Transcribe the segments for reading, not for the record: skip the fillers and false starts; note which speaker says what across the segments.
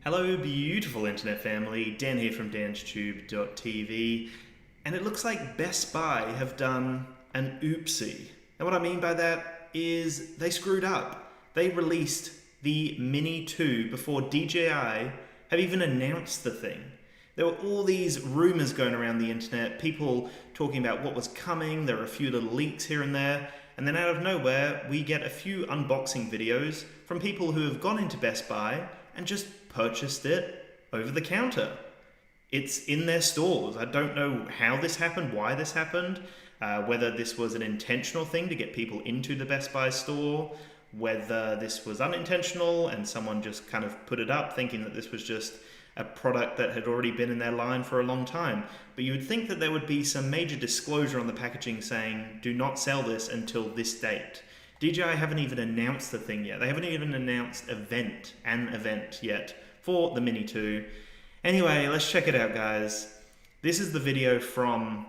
Speaker 1: Hello beautiful internet family, Dan here from DansTube.TV, and it looks like Best Buy have done an oopsie. And what I mean by that is they screwed up. They released the Mini 2 before DJI have even announced the thing. There were all these rumors going around the internet, people talking about what was coming, there were a few little leaks here and there, and then out of nowhere we get a few unboxing videos from people who have gone into Best Buy and just purchased it over the counter. It's in their stores. I don't know how this happened, why this happened, whether this was an intentional thing to get people into the Best Buy store, whether this was unintentional and someone just kind of put it up thinking that this was just a product that had already been in their line for a long time. But you would think that there would be some major disclosure on the packaging saying, do not sell this until this date. DJI haven't even announced the thing yet. They haven't even announced an event yet for the Mini 2. Anyway, let's check it out, guys. This is the video from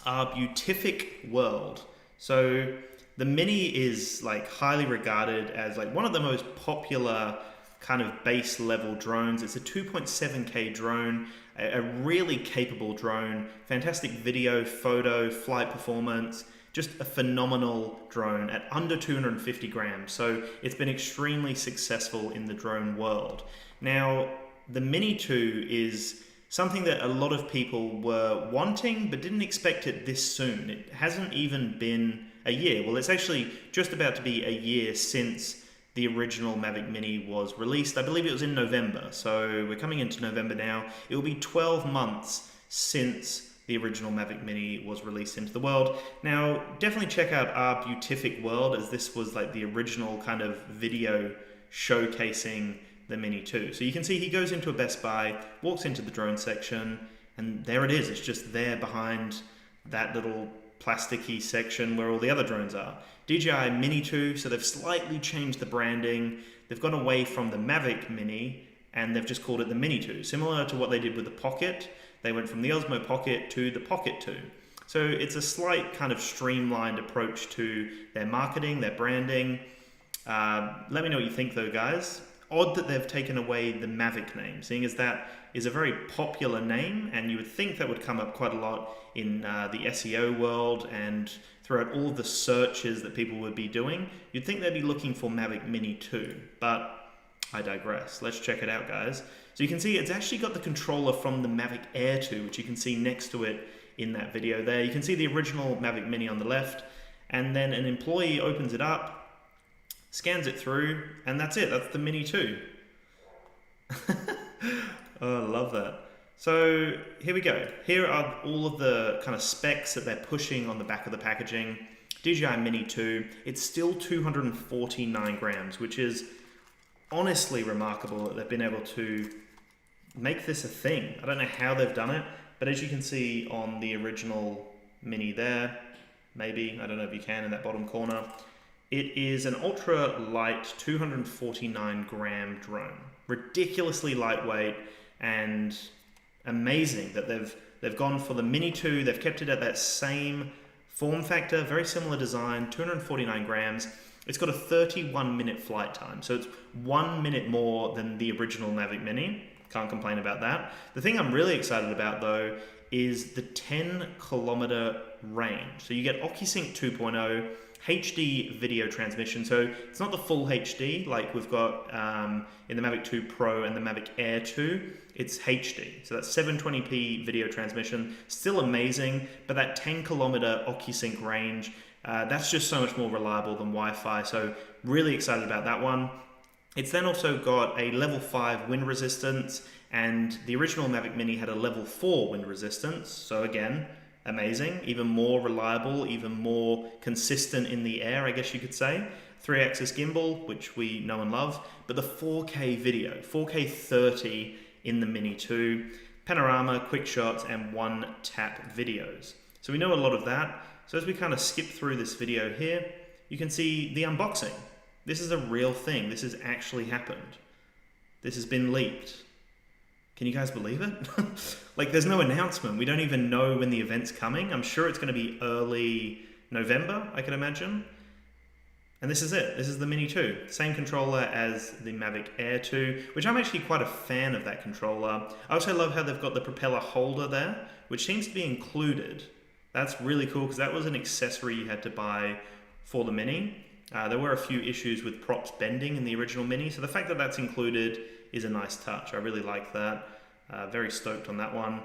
Speaker 1: our beatific world. So the Mini is like highly regarded as like one of the most popular kind of base level drones. It's a 2.7K drone, a really capable drone, fantastic video, photo, flight performance, just a phenomenal drone at under 250 grams. So it's been extremely successful in the drone world. Now, the Mini 2 is something that a lot of people were wanting, but didn't expect it this soon. It hasn't even been a year. Well, it's actually just about to be a year since the original Mavic Mini was released. I believe it was in November. So we're coming into November now. It will be 12 months since the original Mavic Mini was released into the world. Now, definitely check out our beatific world, as this was like the original kind of video showcasing the Mini 2. So you can see he goes into a Best Buy, walks into the drone section, and there it is. It's just there behind that little plasticky section where all the other drones are. DJI Mini 2, so they've slightly changed the branding. They've gone away from the Mavic Mini and they've just called it the Mini 2, similar to what they did with the Pocket. They went from the Osmo Pocket to the Pocket 2. So it's a slight kind of streamlined approach to their marketing, their branding. Let me know what you think though, guys. Odd that they've taken away the Mavic name, seeing as that is a very popular name, and you would think that would come up quite a lot in the SEO world and throughout all the searches that people would be doing. You'd think they'd be looking for Mavic Mini 2, but I digress. Let's check it out, guys. So you can see it's actually got the controller from the Mavic Air 2, which you can see next to it in that video there. You can see the original Mavic Mini on the left, and then an employee opens it up, scans it through, and that's it. That's the Mini 2. Oh, I love that. So here we go. Here are all of the kind of specs that they're pushing on the back of the packaging. DJI Mini 2, it's still 249 grams, which is honestly remarkable that they've been able to make this a thing. I don't know how they've done it, but as you can see on the original Mini there, maybe, I don't know if you can in that bottom corner, it is an ultra light 249 gram drone. Ridiculously lightweight and amazing that they've gone for the Mini 2, they've kept it at that same form factor, very similar design, 249 grams. It's got a 31-minute flight time, so it's 1 minute more than the original Mavic Mini. Can't complain about that. The thing I'm really excited about though is the 10-kilometer range. So you get OcuSync 2.0, HD video transmission, so it's not the full HD like we've got in the Mavic 2 Pro and the Mavic Air 2, it's HD. So that's 720p video transmission, still amazing, but that 10-kilometer OcuSync range, that's just so much more reliable than Wi-Fi, so really excited about that one. It's then also got a level 5 wind resistance, and the original Mavic Mini had a level 4 wind resistance, so again, amazing, even more reliable, even more consistent in the air, I guess you could say. 3-axis gimbal, which we know and love, but the 4K video, 4K 30 in the Mini 2, panorama, quick shots, and one-tap videos. So we know a lot of that. So as we kind of skip through this video here, you can see the unboxing. This is a real thing. This has actually happened. This has been leaked. Can you guys believe it? Like, there's no announcement. We don't even know when the event's coming. I'm sure it's going to be early November, I can imagine. And this is it. This is the Mini 2. Same controller as the Mavic Air 2, which I'm actually quite a fan of that controller. I also love how they've got the propeller holder there, which seems to be included. That's really cool because that was an accessory you had to buy for the Mini. There were a few issues with props bending in the original Mini, so the fact that that's included is a nice touch. I really like that. Very stoked on that one.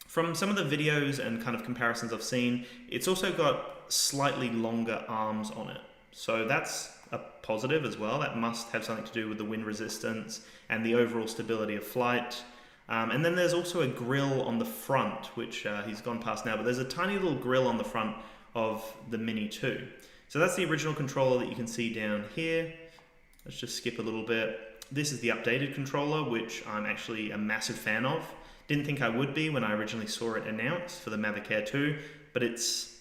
Speaker 1: From some of the videos and kind of comparisons I've seen, it's also got slightly longer arms on it. So that's a positive as well. That must have something to do with the wind resistance and the overall stability of flight. And then there's also a grille on the front, which he's gone past now, but there's a tiny little grille on the front of the Mini 2. So that's the original controller that you can see down here. Let's just skip a little bit. This is the updated controller, which I'm actually a massive fan of. Didn't think I would be when I originally saw it announced for the Mavic Air 2, but it's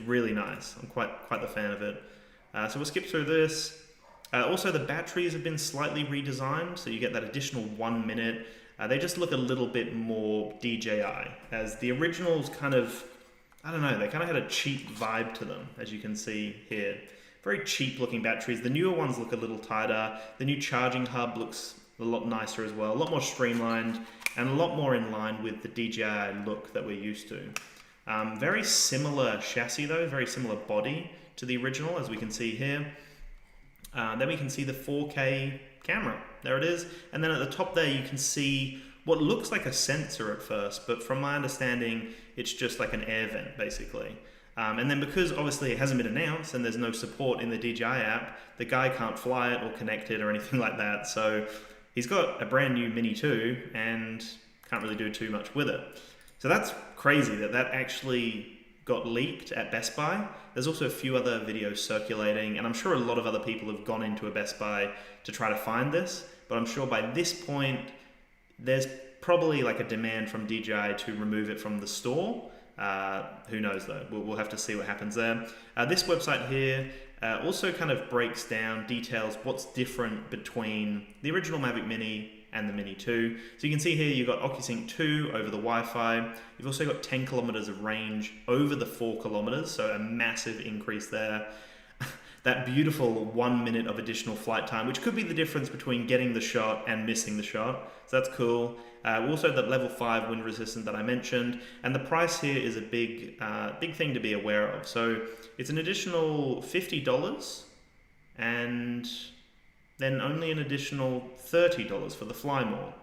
Speaker 1: really nice. I'm quite the fan of it. So we'll skip through this. Also, the batteries have been slightly redesigned, so you get that additional 1 minute. They just look a little bit more DJI, as the originals kind of, I don't know, they kind of had a cheap vibe to them, as you can see here. Very cheap looking batteries. The newer ones look a little tighter. The new charging hub looks a lot nicer as well, a lot more streamlined, and a lot more in line with the DJI look that we're used to. Very similar chassis though, very similar body to the original, as we can see here. Then we can see the 4K camera. There it is. And then at the top there you can see what looks like a sensor at first, but from my understanding it's just like an air vent basically. And then because obviously it hasn't been announced and there's no support in the DJI app, the guy can't fly it or connect it or anything like that. So he's got a brand new Mini 2 and can't really do too much with it. So that's crazy that actually got leaked at Best Buy. There's also a few other videos circulating, and I'm sure a lot of other people have gone into a Best Buy to try to find this, but I'm sure by this point there's probably like a demand from DJI to remove it from the store. Who knows though, we'll have to see what happens there. This website here also kind of breaks down, details what's different between the original Mavic Mini and the Mini 2. So you can see here you've got OcuSync 2 over the Wi-Fi. You've also got 10 kilometers of range over the 4 kilometers, so a massive increase there. That beautiful 1 minute of additional flight time, which could be the difference between getting the shot and missing the shot. So that's cool. Also the level 5 wind resistant that I mentioned. And the price here is a big thing to be aware of. So it's an additional $50 and then only an additional $30 for the Fly More.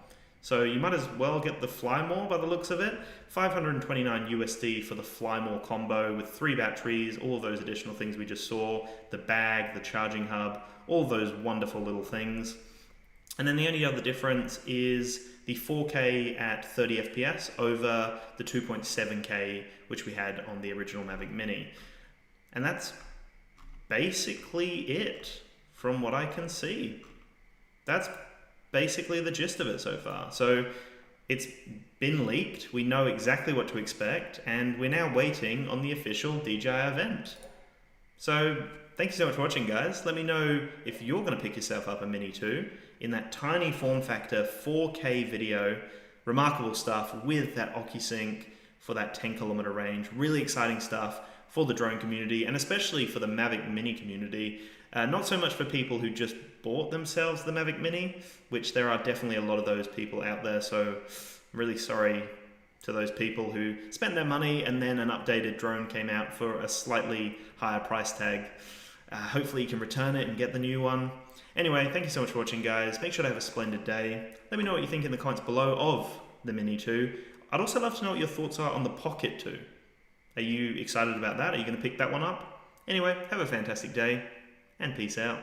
Speaker 1: So you might as well get the Fly More by the looks of it. $529 USD for the Fly More combo with 3 batteries, all of those additional things we just saw, the bag, the charging hub, all those wonderful little things. And then the only other difference is the 4K at 30 FPS over the 2.7K which we had on the original Mavic Mini. And that's basically it from what I can see. That's basically the gist of it so far. So it's been leaked, we know exactly what to expect, and we're now waiting on the official DJI event. So thank you so much for watching, guys. Let me know if you're going to pick yourself up a Mini 2 in that tiny form factor 4K video. Remarkable stuff with that OcuSync for that 10-kilometer range. Really exciting stuff for the drone community, and especially for the Mavic Mini community. Not so much for people who just bought themselves the Mavic Mini, which there are definitely a lot of those people out there, so I'm really sorry to those people who spent their money and then an updated drone came out for a slightly higher price tag. Hopefully you can return it and get the new one. Anyway, thank you so much for watching, guys. Make sure to have a splendid day. Let me know what you think in the comments below of the Mini 2. I'd also love to know what your thoughts are on the Pocket 2. Are you excited about that? Are you going to pick that one up? Anyway, have a fantastic day, and peace out.